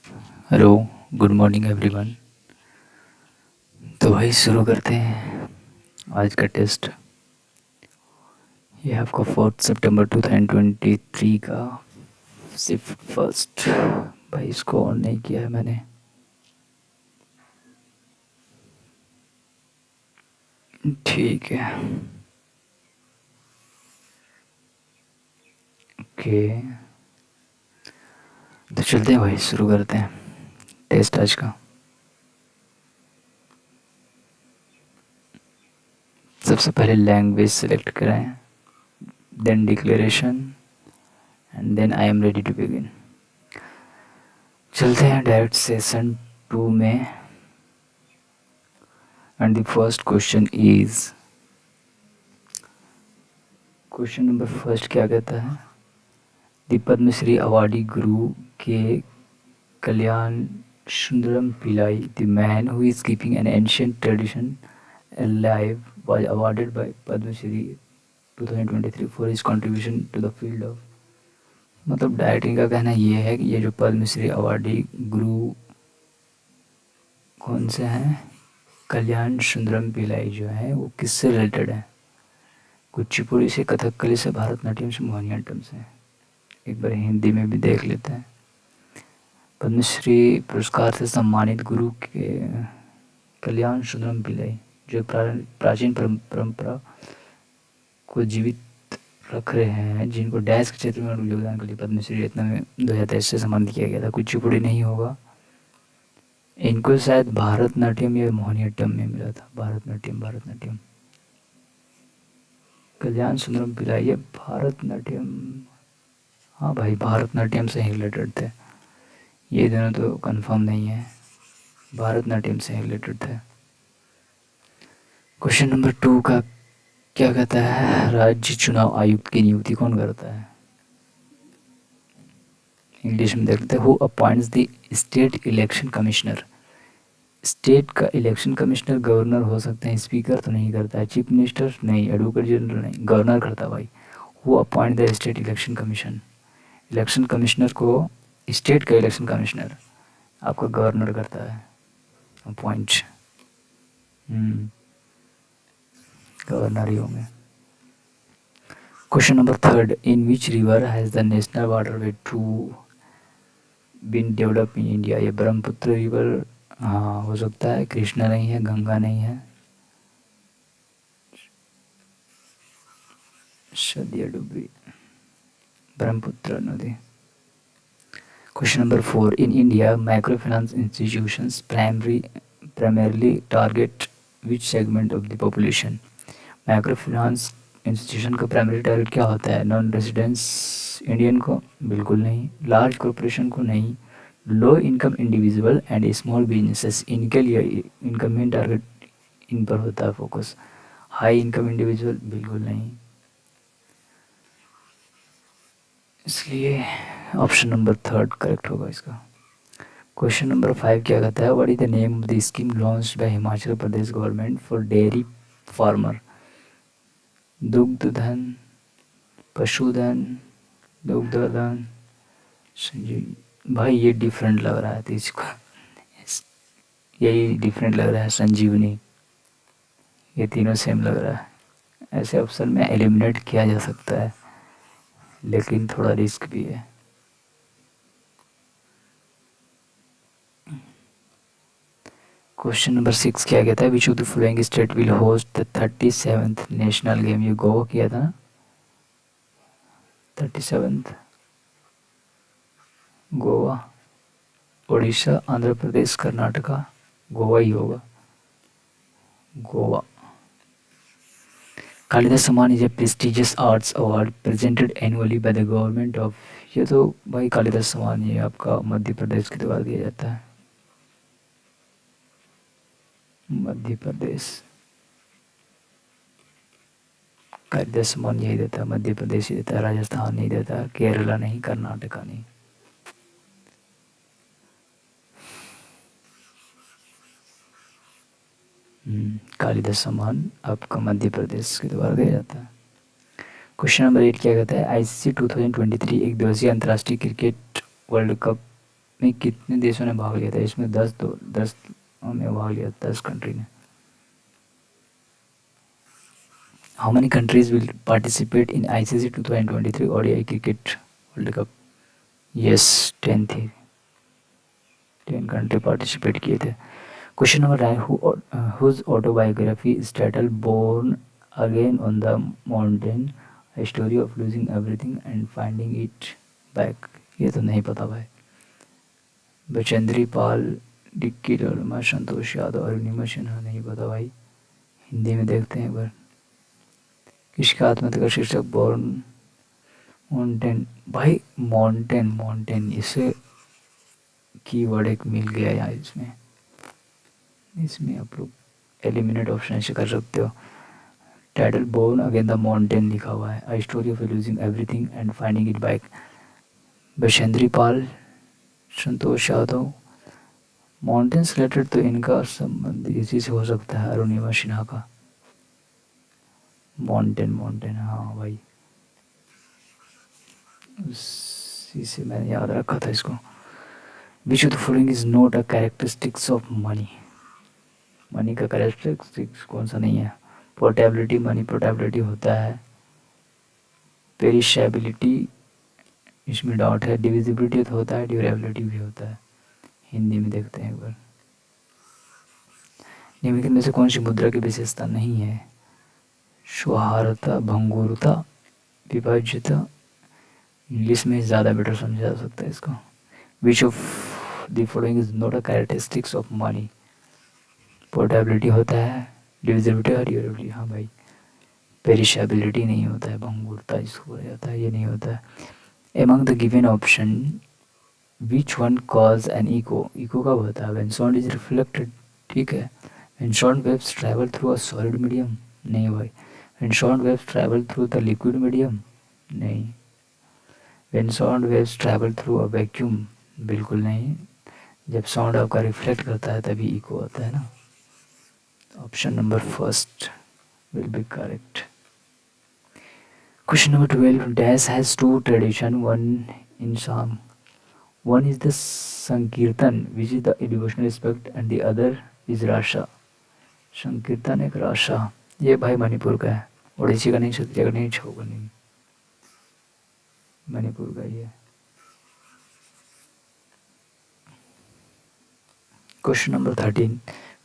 Hello, good morning everyone. तो भाई शुरू करते हैं आज का टेस्ट। ये आपका 4 सितंबर 2023 का सिर्फ फर्स्ट। भाई इसको ऑन नहीं किया है मैंने। ठीक है। ओके, तो चलते हैं भाई, शुरू करते हैं टेस्ट आज का। सबसे पहले लैंग्वेज सेलेक्ट करें, then declaration, and then I am ready to begin. चलते हैं डायरेक्ट सेशन 2 में। And the first question is, question number first क्या कहता है? The Padmashri awardee Guru K Kalyanasundaram Pillai, the man who is keeping an ancient tradition alive, was awarded by Padma Shri 2023 for his contribution to the field of। मतलब director का कहना ये है कि ये जो पद्मश्री अवार्डी गुरु कौन से हैं, कल्याण सुंदरम पिल्लाई जो है, वो किससे रिलेटेड है? कुचिपुड़ी से, कथकली से, भारतनाट्यम से, मोहिनीअट्टम से। एक बार हिंदी में भी देख लेते हैं। पद्मश्री पुरस्कार से सम्मानित गुरु के कल्याण सुंदरम पिल्लाई जो प्राचीन परंपरा को जीवित रख रहे हैं, जिनको डैश के क्षेत्र में योगदान के लिए पद्मश्री रत्न में 2023 से सम्मानित किया गया था। कुचिपुड़ी नहीं होगा, इनको शायद भारतनाट्यम या मोहिनीअट्टम में मिला था। भारतनाट्यम कल्याण सुंदरम पिल्लाई ये भारतनाट्यम, हाँ भाई भारतनाट्यम से ही रिलेटेड थे। ये दोनों तो कंफर्म नहीं है, भारतनाट्यम से ही रिलेटेड थे। क्वेश्चन नंबर 2 का क्या कहता है? राज्य चुनाव आयुक्त की नियुक्ति कौन करता है? इंग्लिश में देखते हैं। Who appoints the state election commissioner. State का इलेक्शन कमिश्नर गवर्नर हो सकते हैं, स्पीकर तो नहीं करता है, चीफ मिनिस्टर नहीं, एडवोकेट जनरल नहीं, गवर्नर करता है भाई। Who appoint the state election commission. Election commissioner को, स्टेट का इलेक्शन कमिश्नर आपका गवर्नर करता है अपॉइंट। गवर्नर ही होंगे। Question number 3, in which river has the national waterway two been develop in India. ये ब्रह्मपुत्र रिवर हाँ हो सकता है, कृष्णा नहीं है, गंगा नहीं है, सदिया डुबरी, ब्रह्मपुत्र नदी। Question number 4, in India micro finance institutions primarily target which segment of the population. Micro finance institution का प्राइमरी टारगेट क्या होता है? नॉन रेजिडेंस इंडियन को बिल्कुल नहीं, लार्ज कॉरपोरेशन को नहीं, low income individual and small businesses, इनके लिए इनका मेन टारगेट इन पर होता है फोकस। हाई इनकम इंडिविजुअल बिल्कुल नहीं, इसलिए ऑप्शन नंबर 3 करेक्ट होगा इसका। क्वेश्चन नंबर 5 क्या कहता है? What is the name of the scheme launched by Himachal Pradesh government for dairy farmer. Dugdhdhan, Pashudhan, Dugdhdhan, संजीवनी। भाई ये डिफरेंट लग रहा है तो इसको, यही डिफरेंट लग रहा है। संजीवनी, ये तीनों सेम लग रहा है। ऐसे ऑप्शन में एलिमिनेट किया जा सकता है, लेकिन थोड़ा रिस्क भी है। क्वेश्चन नंबर 6 क्या कहता है? विच of the following state will host the 37th national game. ये गोवा किया था ना, 37th। गोवा, उड़ीसा, आंध्र प्रदेश, कर्नाटका, गोवा ही होगा, गोवा। कालिदास सम्मान is a prestigious arts award presented annually by the government of. ये तो भाई कालिदास सम्मान ये आपका मध्य प्रदेश के द्वारा दिया जाता है, मध्य प्रदेश। कालिदास सम्मान यही देता है, मध्य प्रदेश ही देता है, राजस्थान नहीं देता, केरला नहीं, कर्नाटका नहीं। कालिदास सम्मान आपका मध्य प्रदेश के द्वारा दिया जाता है। क्वेश्चन नंबर 8 क्या कहता है? आईसीसी 2023 एक दिवसीय अंतर्राष्ट्रीय क्रिकेट वर्ल्ड कप में कितने देशों ने भाग लिया था? इसमें 10 में भाग लिया, 10 कंट्री ने। How many countries will participate in ICC 2023 ODI cricket world cup? Yes, 10 थी, 10 कंट्री पार्टिसिपेट किए थे। Question number 9, whose autobiography is title born again on the mountain, a story of losing everything and finding it back? ये तो नहीं पता भाई। Bachendri Pal, dicky Dolma, Santosh Yadav, Arunima Sinha, नहीं पता भाई। हिंदी में देखते हैं एक बार। किसका आत्महत्या का शीर्षक बोर्न माउंटेन? भाई माउंटेन इसे कीवर्ड एक मिल गया यार इसमें आप लोग एलिमिनेट ऑप्शन से कर सकते हो। Title born again the mountain लिखा हुआ है, I story of losing everything and finding it back. Bachendri Pal, Santosh Yadav, mountain related तो इनका संबंध इसी से हो सकता है, अरुणिमा सिन्हा का। माउंटेन, हाँ भाई, उसी से मैंने याद रखा था इसको। विच of the following is not a characteristics of money? Money का कैरेक्टरिस्टिक्स कौन सा नहीं है? पोर्टेबिलिटी, मनी पोर्टेबिलिटी होता है। पेरिशेबिलिटी, इसमें डाउट है। डिविजिबिलिटी तो होता है, ड्यूरेबिलिटी भी होता है। हिंदी में देखते हैं एक बार। निम्नलिखित में से कौन सी मुद्रा की विशेषता नहीं है? स्वाहारता, भंगुरता, विभाज्यता। इंग्लिश में ज़्यादा बेटर समझा जा सकता है इसको। विच of the following is not a characteristics of money? Portability होता है, डिविजिबिलिटी और ड्यूरेबिलिटी, हाँ भाई। पेरिशेबिलिटी नहीं होता है, भंगुरता जिसको बोला जाता है, ये नहीं होता है। Among the given option which one cause an echo? Echo कब होता है? व्हेन साउंड इज रिफ्लेक्टेड, ठीक है। When sound waves travel through a solid medium, नहीं भाई। When sound waves travel through the liquid medium, नहीं। When sound waves travel through a vacuum, बिल्कुल नहीं। जब साउंड आपका रिफ्लेक्ट करता है तभी इको होता है ना। Option number first will be correct. Question number 12. Dash has two tradition, one in song. One is the Sankirtan, which is the devotional aspect, and the other is Rasha. संकीर्तन एक राशा, ये भाई मणिपुर का है। ओडिसी का नहीं, क्षत्रिय का नहीं, छऊ का नहीं, मणिपुर का ही है। Question number 13.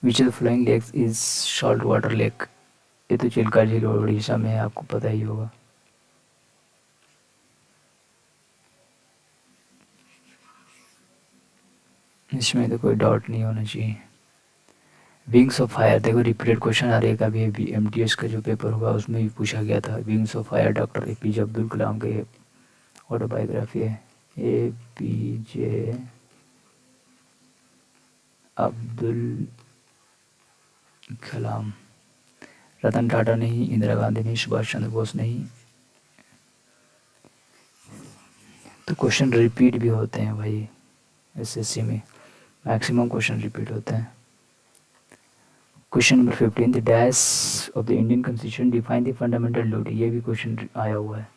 Which of the following lakes is salt water lake? ये तो चिल्का झील उड़ीसा में है, आपको पता ही होगा। इसमें तो कोई डाउट नहीं होना चाहिए। विंग्स ऑफ फायर, देखो रिपीटेड क्वेश्चन आ रहा है। अभी MTS का जो पेपर हुआ उसमें भी पूछा गया था। Wings of fire doctor APJ Abdul Kalam का ये ऑटोबायोग्राफी है। APJ अब्दुल कलाम। रतन टाटा नहीं, इंदिरा गांधी नहीं, सुभाष चंद्र बोस नहीं। तो क्वेश्चन रिपीट भी होते हैं भाई, SSC में मैक्सिमम क्वेश्चन रिपीट होते हैं। Question number 15. The dash of the Indian constitution define the fundamental duty, ये भी क्वेश्चन आया हुआ है।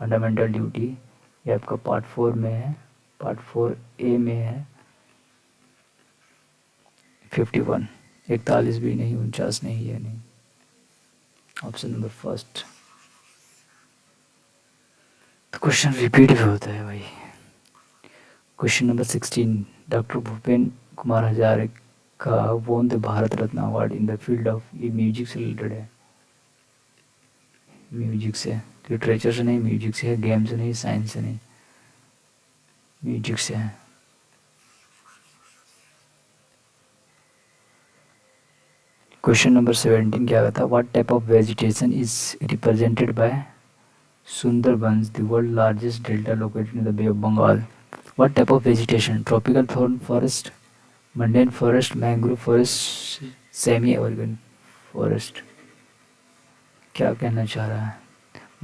फंडामेंटल ड्यूटी ये आपका पार्ट 4 में है, पार्ट 4A में है। 51, 41 भी नहीं, 49 नहीं, ये नहीं। Option number first. तो क्वेश्चन रिपीट भी होता है भाई। Question number 16. Doctor Bhupen Kumar Hazarika won the Bharat Ratna award in the field of, ये म्यूजिक से रिलेटेड है। म्यूजिक से, लिटरेचर से नहीं, म्यूजिक से है। गेम से नहीं, साइंस से नहीं, म्यूजिक से है। क्वेश्चन नंबर 17 क्या कहता है? What type of vegetation is represented by Sundarbans, the world largest delta located in the bay of Bengal? What type of vegetation? Tropical thorn forest, montane forest, mangrove forest, semi evergreen forest? क्या कहना चाह रहा है?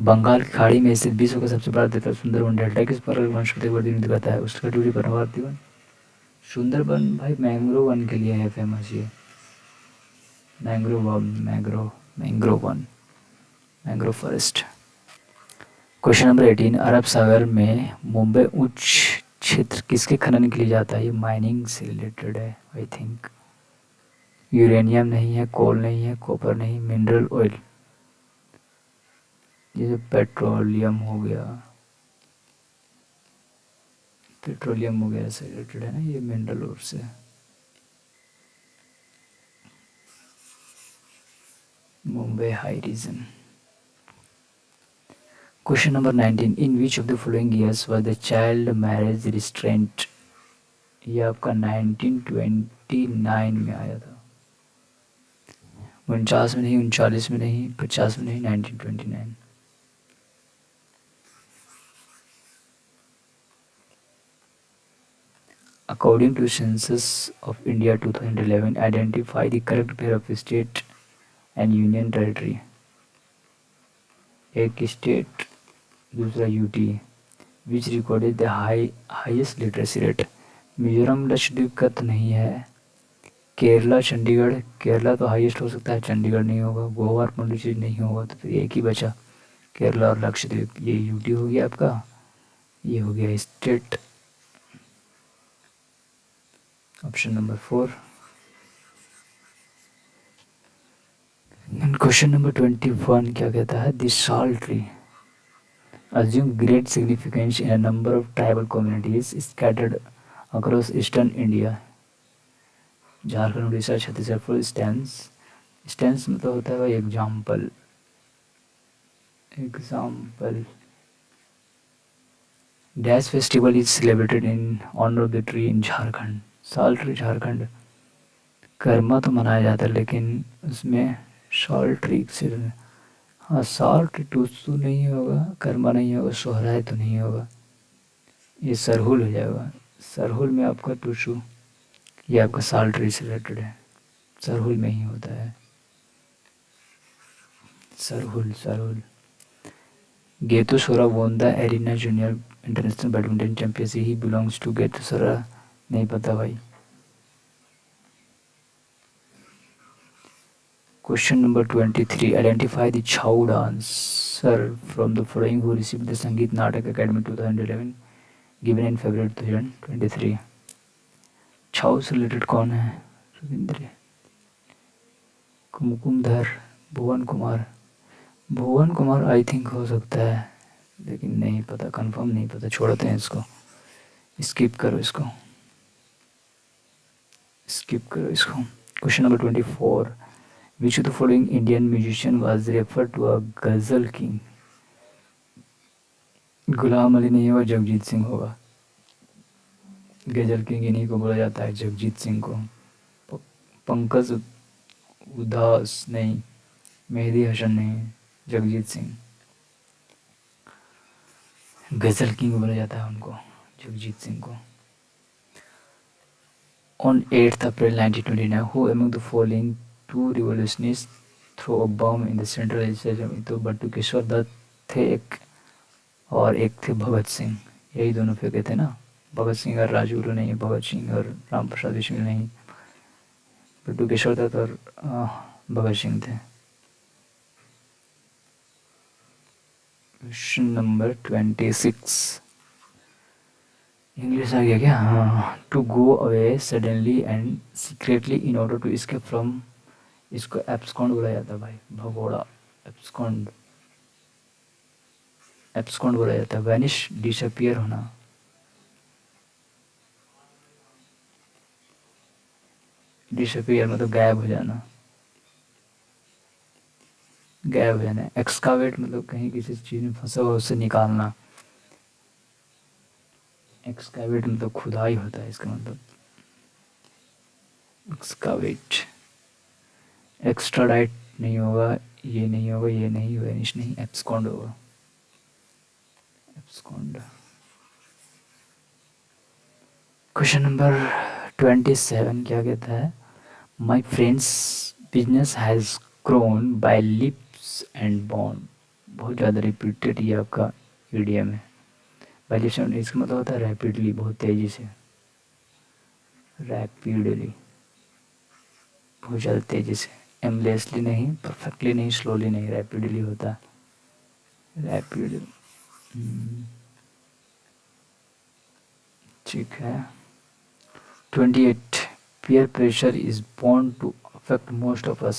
बंगाल की खाड़ी में स्थित विश्व का सबसे बड़ा डेल्टा सुंदरबन डेल्टा किस प्रकार वनस्पति वर्धन दिखाता है? उसका ड्यूटी परमार्थी वन। सुंदरबन भाई मैंग्रोव वन के लिए है फेमस, ये mangrove one, mangrove forest. Question number 18. अरब सागर में मुंबई उच्च क्षेत्र किसके खनन के लिए जाता है? ये माइनिंग से रिलेटेड है आई थिंक। यूरेनियम नहीं है, कोल नहीं है, कॉपर नहीं, मिनरल ऑयल, जैसे पेट्रोलियम हो गया, पेट्रोलियम वगैरह से रिलेटेड है ना ये, मिनरल ऑयल से। Mumbai high region. Question number 19, in which of the following years was the child marriage restraint? ये आपका 1929 में आया था। 49 में नहीं, 39 में नहीं, 50 में नहीं, 1929। According to Census of India 2011, identify the correct pair of state and union territory. एक स्टेट, दूसरा UT, which recorded the highest literacy rate. Mizoram Lakshadweep का तो नहीं है। केरला, चंडीगढ़, केरला तो हाईएस्ट हो सकता है, चंडीगढ़ नहीं होगा। गोवा और पौंडीचेरी नहीं होगा, तो फिर एक ही बचा, केरला और लक्षद्वीप। ये यूटी हो गया आपका, ये हो गया state. Option number 4। Question number 21 क्या कहता है? द साल tree assume great significance in a number of tribal communities scattered across eastern India. Jharkhand, Orissa, Chhattisgarh. For instance, instance मतलब होता है भाई example, example. Dash festival is celebrated in honour of the tree in Jharkhand. Sal tree Jharkhand. Karma तो मनाया जाता है, लेकिन उसमें साल ट्री से, हाँ साल ट्री टूसू नहीं होगा, कर्मा नहीं होगा, सोहराय तो नहीं होगा, ये सरहुल हो जाएगा। सरहुल में आपका टूसू, ये आपका साल ट्री से रिलेटेड है, सरहुल में ही होता है। Sarhul, Sarhul. Getusora won the arena junior international badminton championship, he belongs to Getusora. नहीं पता भाई। Question number 23, identify the Chhau dancer from the following who received the Sangeet Natak academy 2011 given in फरवरी 2023। छाऊ से रिलेटेड कौन है? रविंद्र, कुमकुमधर, भुवन कुमार। भुवन कुमार आई थिंक हो सकता है, लेकिन नहीं पता, कंफर्म नहीं पता, छोड़ते हैं इसको, स्किप करो इसको, स्किप करो इसको। Question number 24, which of the following Indian musician was refer to a ghazal king? Ghulam Ali नहीं होगा, जगजीत सिंह होगा। गजल किंग इन्हीं को बोला जाता है, जगजीत सिंह को। पंकज उदास नहीं, मेहदी हसन नहीं, जगजीत सिंह। गजल किंग बोला जाता है उनको, जगजीत सिंह को। On 8th April 1929, who among the following two revolutionists threw a bomb in the central legislature? तो बटुकेश्वर दत्त थे एक, और एक थे भगत सिंह। यही दोनों फेंके थे ना, भगत सिंह और राजगुरु नहीं, भगत सिंह और राम प्रसाद बिस्मिल नहीं, बटुकेश्वर दत्त और भगत सिंह थे। क्वेश्चन नंबर 26, इंग्लिश आ गया क्या? हाँ। To go away suddenly and secretly in order to escape from, इसको एब्सकॉन्ड बोला जाता है भाई, भगोड़ा, एब्सकॉन्ड, एब्सकॉन्ड बोला जाता है। वैनिश, डिसअपियर होना। डिसअपियर मतलब गायब हो जाना, गायब हो जाना। एक्सकावेट मतलब कहीं किसी चीज़ में फंसा हुआ उससे निकालना। एक्सकावेट मतलब खुदाई होता है इसका मतलब, एक्सकावेट। एक्स्ट्राडाइट नहीं होगा, ये नहीं होगा, ये नहीं, वैनिश नहीं, एब्सकॉन्ड होगा, एब्सकॉन्ड। क्वेश्चन नंबर 27 क्या कहता है? My friends business has grown by lips and bond. बहुत ज़्यादा रिपीटेड ये आपका ईडीएम है। बाय लिप्स एंड, इसका मतलब होता है रैपिडली, बहुत तेज़ी से, रैपिडली, बहुत ज़्यादा तेज़ी से। एमलेसली नहीं, परफेक्टली नहीं, स्लोली नहीं, रैपिडली होता है, रैपिड। ठीक है। 28 peer pressure is bound to affect most of us.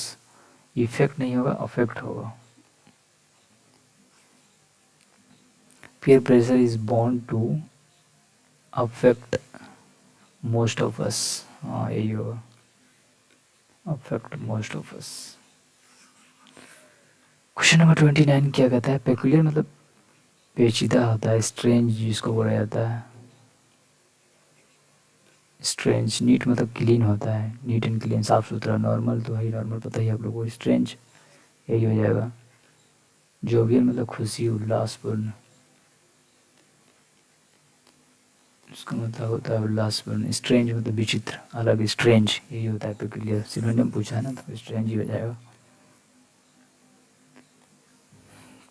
Effect नहीं होगा, अफेक्ट होगा। peer pressure is bound to affect most of us। हाँ यही होगा, affect most of us। Question number 29 क्या कहता है? पेक्यूलियर मतलब पेचीदा होता है, स्ट्रेंज जिसको बोला जाता है स्ट्रेंज। नीट मतलब क्लीन होता है, नीट एंड क्लीन, साफ सुथरा। नॉर्मल तो है, नॉर्मल पता ही आप लोगों को। स्ट्रेंज यही हो जाएगा। जोवियल मतलब खुशी, उल्लासपूर्ण, उसका मतलब होता है उल्लासपूर्ण। स्ट्रेंज मतलब विचित्र, अलग, स्ट्रेंज यही होता है पेक्यूलियर। सिनोनिम पूछा है ना, तो स्ट्रेंज ही हो जाएगा।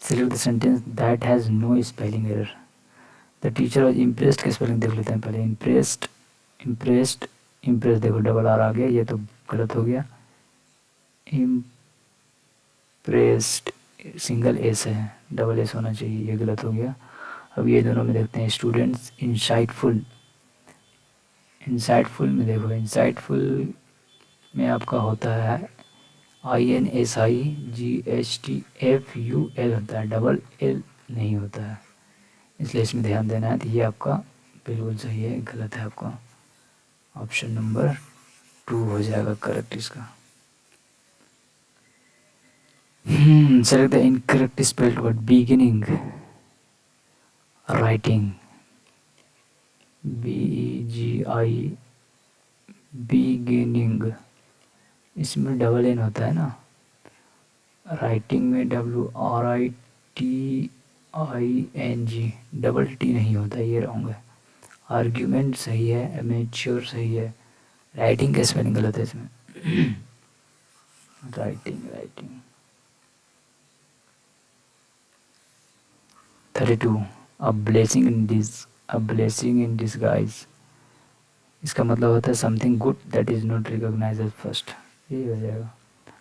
Select the sentence that has no spelling error. The teacher was impressed का स्पेलिंग देख लेते हैं पहले। इम्प्रेस्ड, इम्प्रेस्ड, इम्प्रेस देखो डबल आर आ गया, ये तो गलत हो गया। इम्प्रेस्ड सिंगल एस है, डबल एस होना चाहिए, ये गलत हो गया। अब ये दोनों में देखते हैं। स्टूडेंट्स इंसाइटफुल, इंसाइटफुल में देखो, इंसाइटफुल में आपका होता है INSIGHTFUL होता है, डबल एल नहीं होता है, इसलिए इसमें ध्यान देना है। तो ये आपका बिल्कुल सही है, गलत है आपका। ऑप्शन नंबर 2 हो जाएगा करेक्ट इसका। Select the incorrect spelled word. Beginning, writing, BEGI, beginning, इसमें डबल एन होता है ना। राइटिंग में WRITING, डबल टी नहीं होता, ये रॉन्ग है। आर्ग्यूमेंट सही है, एमेच्योर सही है। राइटिंग का स्पेलिंग गलत है इसमें। Writing, writing. 32 a blessing in this, a blessing in disguise, इसका मतलब होता है something good that is not recognise as first, यही हो जाएगा।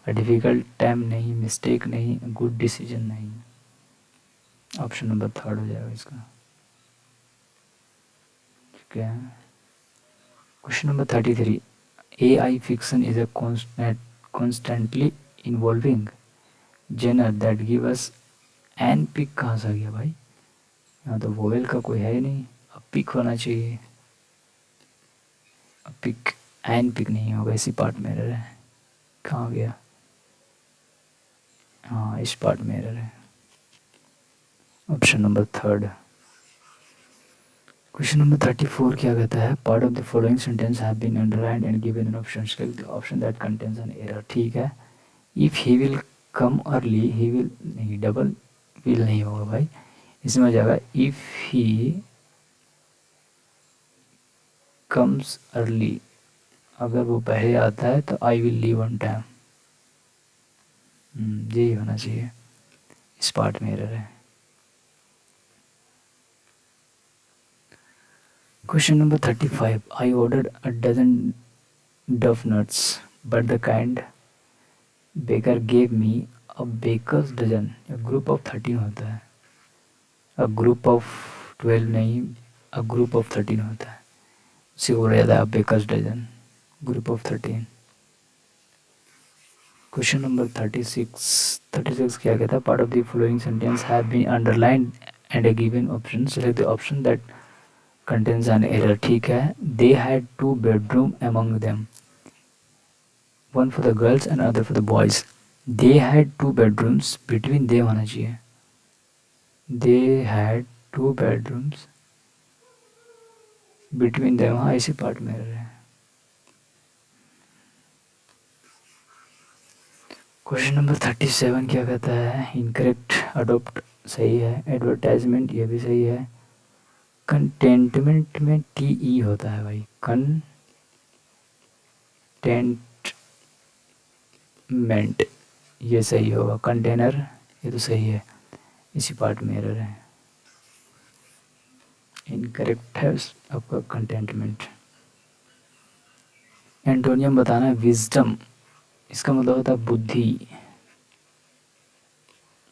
अ डिफ़िकल्ट टाइम नहीं, मिस्टेक नहीं, गुड डिसीजन नहीं। ऑप्शन नंबर 3 हो जाएगा इसका। ठीक है। Question number 33 AI fiction is a constantly evolving genre that give us an epic कहाँ से आ गया भाई? यहाँ तो वोवेल का कोई है ही नहीं, अब पिक होना चाहिए। अब पिक, एन पिक नहीं होगा, इसी पार्ट में एरर है। कहाँ गया? हाँ इस पार्ट में एरर है। Option number 3। क्वेश्चन नंबर 34 क्या कहता है? Part of the following sentence have been underlined and given in option, select the option that contains an error. ठीक है। If he will come early, he will नहीं, double will नहीं होगा भाई, इसमें आ जाएगा इफ़ ही कम्स अर्ली। अगर वो पहले आता है तो I will leave on time, यही होना चाहिए। इस पार्ट में एरर है। Question number 35 I ordered a dozen doughnuts but the kind baker gave me a baker's dozen. Group of 13 होता है, अ ग्रुप ऑफ 12 नहीं, अ ग्रुप ऑफ 13 होता है, उसे बोला जाता है baker's dozen, group of 13। Question number 36 क्या कहता है? Part of the following sentence have been underlined and a given option, select the option that contains an error. ठीक है। They had 2 bedroom among them, one for the girls and other for the boys. They had 2 bedrooms, between they होना चाहिए। They had 2 bedrooms between them, हाँ इसी part में error है। Question number 37 क्या कहता है? इनकरेक्ट, अडोप्ट सही है, एडवर्टाइजमेंट ये भी सही है। कंटेंटमेंट में TE होता है भाई, कंटेंटमेंट ये सही होगा। कंटेनर ये तो सही है, इसी पार्ट में एरर है। इनकरेक्ट है आपका कंटेंटमेंट। एंटोनियम बताना है विजडम, इसका मतलब होता है बुद्धि,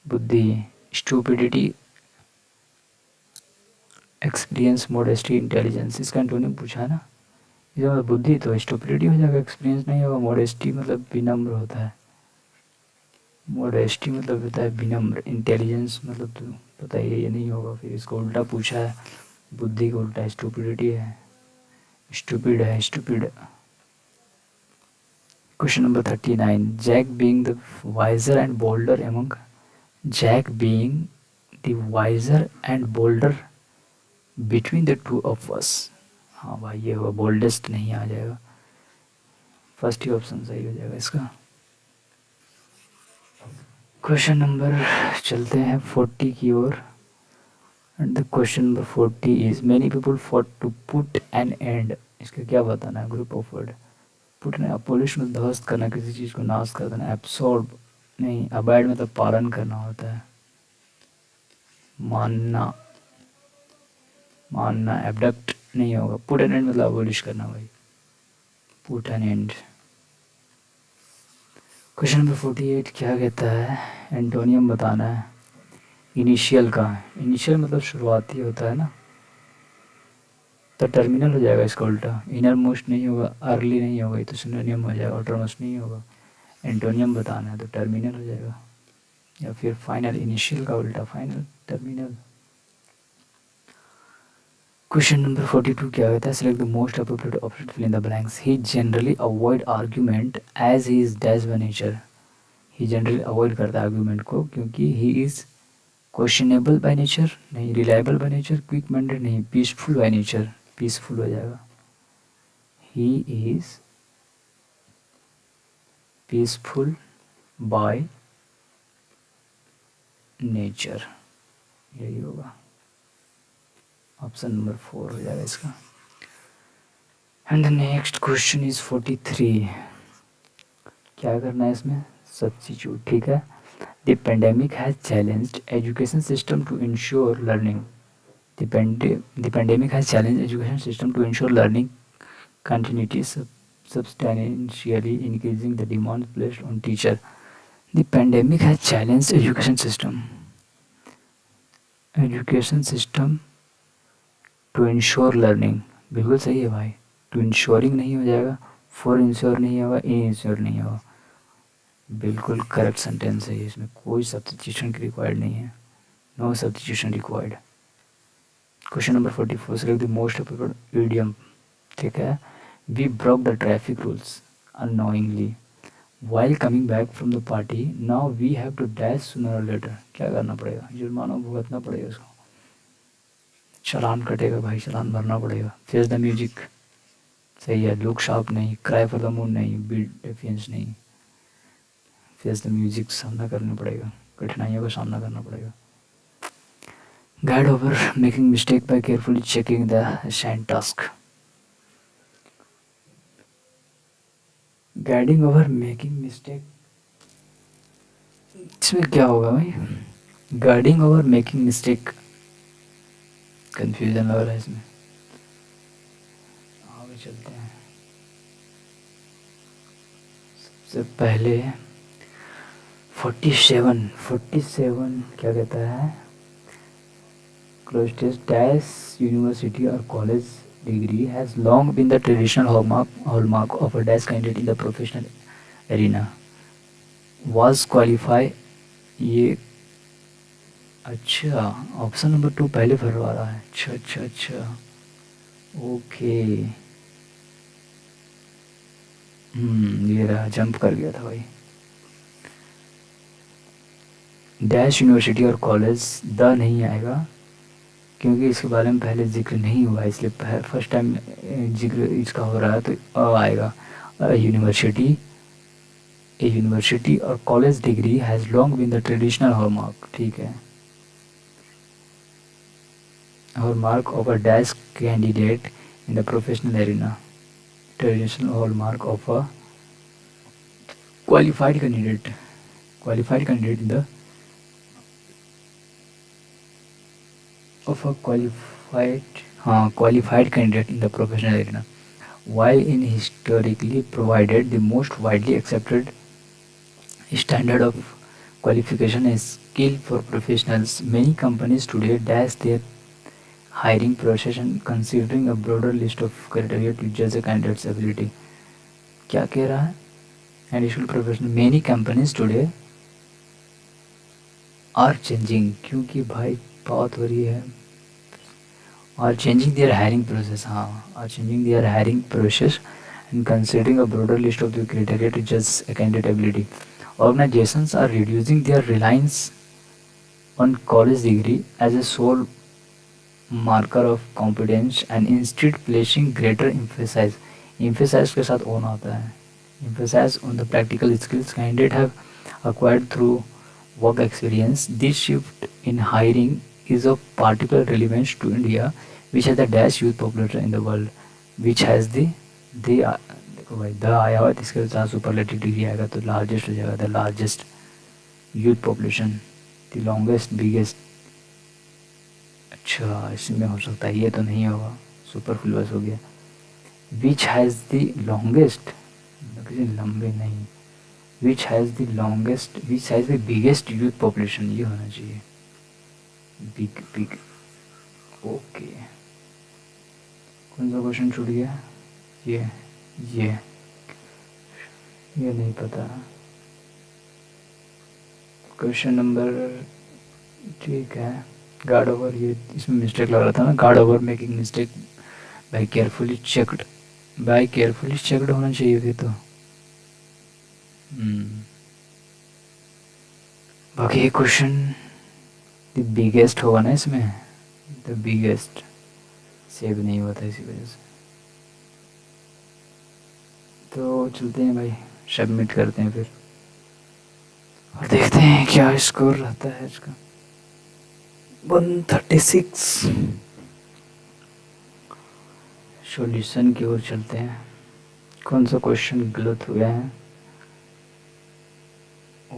बुद्धि। स्टूपिडिटी एक्सपीरियंस, मॉडेस्टी, इंटेलिजेंस, इसका एंटोनिम पूछा है ना। ये मतलब बुद्धि तो स्टुपिडिटी हो जाएगा, एक्सपीरियंस नहीं होगा। मॉडेस्टी मतलब विनम्र होता है, मॉडेस्टी मतलब होता है विनम्र। इंटेलिजेंस मतलब तो पता ही है ये नहीं होगा। फिर इसको उल्टा पूछा है, बुद्धि का उल्टा स्टुपिडिटी है, स्टूपिड है, stupid. Question number 39, Jack being the wiser and bolder among, Jack being the wiser and bolder between the two of us. हाँ भाई ये होगा, बोल्डेस्ट नहीं आ जाएगा, फर्स्ट ही ऑप्शन सही हो जाएगा इसका। क्वेश्चन नंबर चलते हैं 40 की ओर। And the question number 40 is many people fought to put an end, इसका क्या बताना है, ग्रुप ऑफ वर्ड। पुट ने अपोलिश में ध्वस्त करना, किसी चीज़ को नाश कर देना। एब्सॉर्ब नहीं, अबाइड मतलब पालन करना होता है, मानना, मानना। एबडक्ट नहीं होगा। पुट एन एंड मतलब अबोलिश करना भाई, put an end. Question number 48 क्या कहता है, एंटोनियम बताना है इनिशियल का। इनिशियल मतलब शुरुआती होता है ना, तो टर्मिनल हो जाएगा इसका उल्टा। इनर मोस्ट नहीं होगा, अर्ली नहीं होगा, ये तो सिनोनियम हो जाएगा। ऑटोनमस नहीं होगा। एंटोनियम बताना है तो टर्मिनल हो जाएगा, या फिर फाइनल। इनिशियल का उल्टा फाइनल, टर्मिनल। क्वेश्चन नंबर 42 क्या कहता है, select the most appropriate option, fill in the blanks. He generally avoid argument as he is dash by nature. He generally avoid करता है आर्ग्यूमेंट को क्योंकि he is questionable by nature नहीं, reliable by nature, quick minded नहीं, peaceful by nature, peaceful हो जाएगा। He is peaceful by nature, यही होगा, ऑप्शन नंबर 4 हो जाएगा इसका। And the next question is 43। क्या करना है इसमें, सब्स्टिट्यूट, ठीक है। The pandemic has challenged education system to ensure learning. The pandemic has challenged education system to ensure learning continuity, substantially increasing the demand placed on teacher. The pandemic has challenged education system to ensure learning। बिल्कुल सही है भाई, to ensuring नहीं हो जाएगा, for ensure नहीं होगा, इन ensure नहीं होगा। बिल्कुल करेक्ट सेंटेंस है, इसमें कोई सब्स्टिट्यूशन की रिक्वायर्ड नहीं है, no substitution required. Question number 44, select the most appropriate idiom, ठीक है। We broke the traffic rules unknowingly while coming back from the party, now we have to dash sooner or later। क्या करना पड़ेगा, जुर्माना भुगतना पड़ेगा उसको, चालान कटेगा भाई, चालान भरना पड़ेगा। फेस द म्यूजिक सही है, लुक शार्प नहीं, क्राई फॉर द मून नहीं, बीट डेफियंस नहीं, फेस द म्यूजिक, सामना करना पड़ेगा, कठिनाइयों का सामना करना पड़ेगा। Guide over making mistake by carefully checking the assigned task. Guiding over making mistake, इसमें क्या होगा भाई, guiding over making mistake, confusion लग रहा है इसमें। आगे चलते हैं। सबसे पहले 47 क्या कहता है, क्लोस्टेस डैश यूनिवर्सिटी और college degree has long been the traditional hallmark of a dash candidate in the professional arena। was qualify, ये अच्छा, ऑप्शन नंबर 2 पहले भरवा रहा है, अच्छा ओके। ये रहा, जंप कर गया था भाई। डैश यूनिवर्सिटी और कॉलेज, द नहीं आएगा क्योंकि इसके बारे में पहले जिक्र नहीं हुआ, इसलिए फर्स्ट टाइम जिक्र इसका हो रहा है, तो अ आएगा। यूनिवर्सिटी और college degree has long been the traditional hallmark, ठीक है। Hallmark of a dash candidate in the professional arena, traditional hallmark of a qualified candidate in the of a qualified candidate in the professional arena, while in historically provided the most widely accepted standard of qualification and skill for professionals, many companies today dash their hiring process and considering a broader list of criteria to judge a candidate's ability. क्या कह रहा है? Additional professional, many companies today are changing, क्योंकि भाई बात हो रही है, are changing their hiring process, हाँ, are changing their hiring process and considering a broader list of the criteria to judge a candidate ability. Organizations are reducing their reliance on college degree as a sole marker of competence and instead placing greater emphasis के साथ on आता है, emphasis on the practical skills candidate have acquired through work experience. This shift in hiring is of particular relevance to India, which has the dash youth population in the world, which has the देखो भाई the आया हुआ, इसके साथ superlative degree आएगा तो largest हो जाएगा, the largest youth population, the longest, biggest. अच्छा इसमें हो सकता है, ये तो नहीं होगा, सुपरफ्लुअस हो गया। विच हैज़ द लॉन्गेस्ट, किसी लंबे नहीं, which has the longest, which has the biggest youth population, ये होना चाहिए, बिग बिग। ओके कौन सा क्वेश्चन छूट गया? ये नहीं पता। क्वेश्चन नंबर, ठीक है, गार्ड ओवर, ये इसमें मिस्टेक लग रहा था ना, guard over making mistake by carefully checked, by carefully checked होना चाहिए फिर तो। बाकी ये क्वेश्चन द बिगेस्ट होगा ना इसमें, द बिगेस्ट सेव नहीं हुआ था इसी वजह से। तो चलते हैं भाई, सबमिट करते हैं फिर और देखते हैं क्या स्कोर रहता है इसका। 136। सॉल्यूशन की ओर चलते हैं। कौन सा क्वेश्चन गलत हुआ है? ओ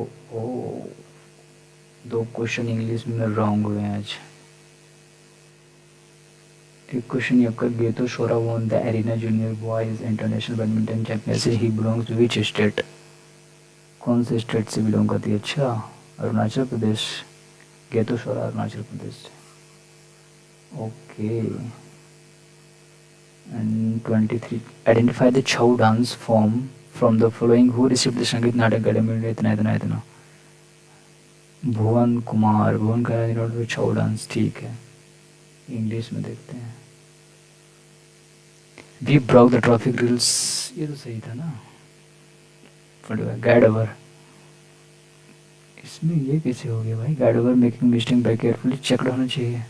2 क्वेश्चन इंग्लिश में रॉन्ग हुए हैं आज। एक क्वेश्चन ये आपका, Getoshora won the arena junior boys international badminton championship, he belongs to which state? कौन से स्टेट से बिलोंग करती है? अच्छा अरुणाचल प्रदेश, गेतो शोरा अरुणाचल प्रदेश से। Okay and 23, identify the Chhau dance form from the following who received the Sangeet Natak academy, इतना। भुवन कुमार, भुवन का छऊ डांस, ठीक है। इंग्लिश में देखते हैं। We broke the traffic rules, ये तो सही था ना। गाइड ओवर, इसमें ये कैसे हो गया भाई? Guide over making mistake by carefully checked होना चाहिए।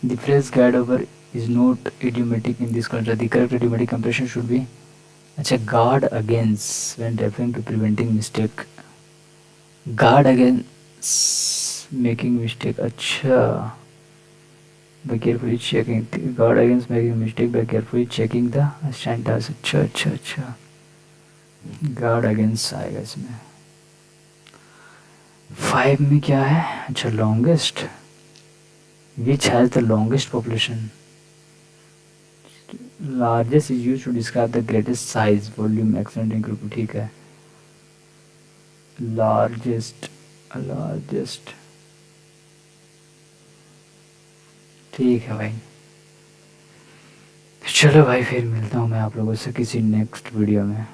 The phrase guide over is not idiomatic in this context. The correct idiomatic compression should be, अच्छा, guard against when referring to preventing mistake, guard against making mistake, अच्छा, by carefully checking, guard against making mistake by carefully checking the sentences, अच्छा, guard against आएगा इसमें। 5 में क्या है? अच्छा longest, which has the longest population, largest is used to describe the greatest size, volume, extent in group, ठीक है। largest, ठीक है भाई। चलो भाई फिर मिलता हूँ मैं आप लोगों से किसी नेक्स्ट वीडियो में।